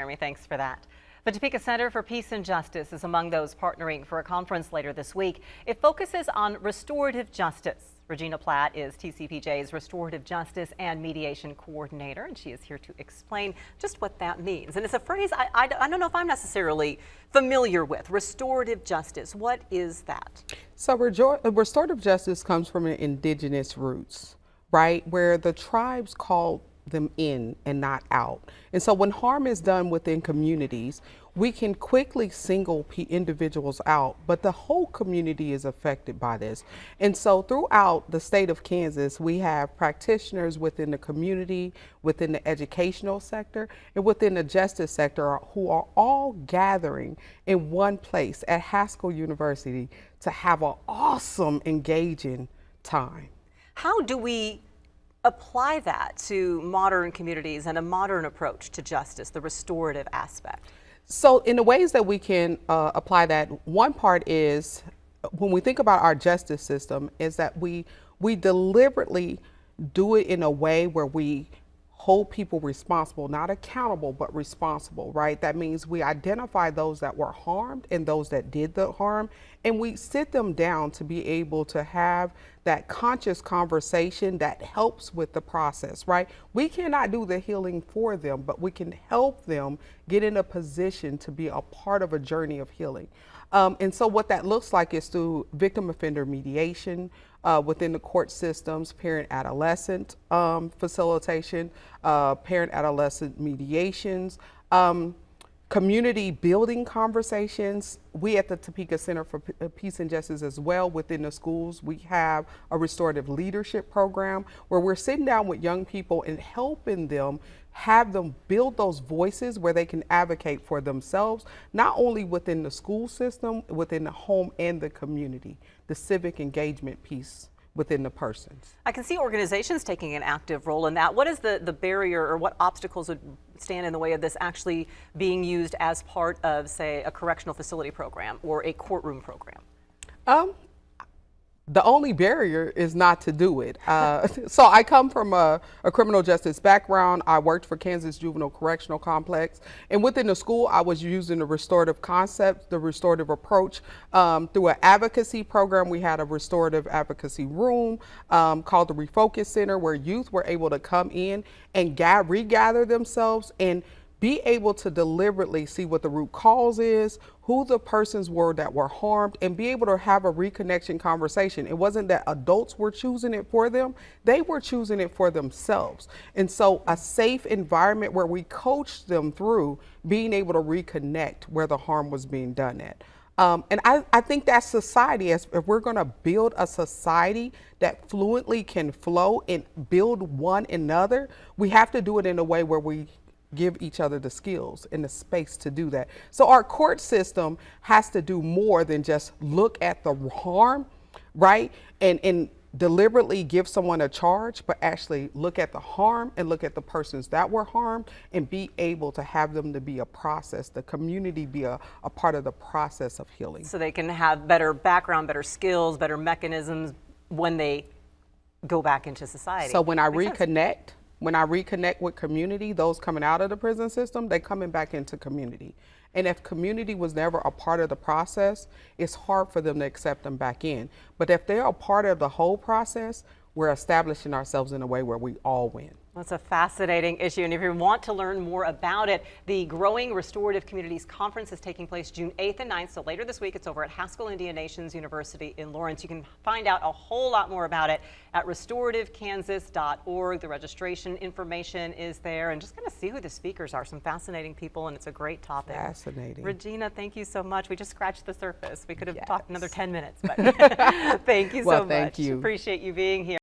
Jeremy. Thanks for that. The Topeka Center for Peace and Justice is among those partnering for a conference later this week. It focuses on restorative justice. Regina Platt is TCPJ's Restorative Justice and Mediation Coordinator, and she is here to explain just what that means. And it's a phrase I don't know if I'm necessarily familiar with. Restorative justice, what is that? So restorative justice comes from indigenous roots, right? Where the tribes called them in and not out. And so when harm is done within communities, we can quickly single individuals out, but the whole community is affected by this. And so throughout the state of Kansas, we have practitioners within the community, within the educational sector, and within the justice sector who are all gathering in one place at Haskell University to have an awesome, engaging time. How do we apply that to modern communities and a modern approach to justice, the restorative aspect? So in the ways that we can apply that, one part is when we think about our justice system is that we deliberately do it in a way where we hold people responsible, not accountable, but responsible, right? That means we identify those that were harmed and those that did the harm, and we sit them down to be able to have that conscious conversation that helps with the process, right? We cannot do the healing for them, but we can help them get in a position to be a part of a journey of healing. And so what that looks like is through victim offender mediation, within the court systems, parent-adolescent facilitation, parent-adolescent mediations, community building conversations. We at the Topeka Center for Peace and Justice as well within the schools, we have a restorative leadership program where we're sitting down with young people and helping them have them build those voices where they can advocate for themselves, not only within the school system, within the home and the community, the civic engagement piece within the persons. I can see organizations taking an active role in that. What is the barrier or what obstacles would stand in the way of this actually being used as part of, say, a correctional facility program or a courtroom program? The only barrier is not to do it. So I come from a criminal justice background. I worked for Kansas Juvenile Correctional Complex. And within the school, I was using the restorative concept, the restorative approach. Through an advocacy program, we had a restorative advocacy room called the Refocus Center, where youth were able to come in and regather themselves and be able to deliberately see what the root cause is, who the persons were that were harmed, and be able to have a reconnection conversation. It wasn't that adults were choosing it for them, they were choosing it for themselves. And so a safe environment where we coached them through being able to reconnect where the harm was being done at. And I think that society, if we're gonna build a society that fluently can flow and build one another, we have to do it in a way where we give each other the skills and the space to do that. So our court system has to do more than just look at the harm, right? And deliberately give someone a charge, but actually look at the harm and look at the persons that were harmed and be able to have them to be a process, the community be a part of the process of healing. So they can have better background, better skills, better mechanisms when they go back into society. So when I reconnect with community, those coming out of the prison system, they're coming back into community. And if community was never a part of the process, it's hard for them to accept them back in. But if they're a part of the whole process, we're establishing ourselves in a way where we all win. That's a fascinating issue, and if you want to learn more about it, the Growing Restorative Communities Conference is taking place June 8th and 9th, so later this week. It's over at Haskell University in Lawrence. You can find out a whole lot more about it at restorativekansas.org. The registration information is there, and just kind of see who the speakers are. Some fascinating people, and it's a great topic. Fascinating. Regina, thank you so much. We just scratched the surface. We could have talked another 10 minutes, but thank you so much. Thank you. Appreciate you being here.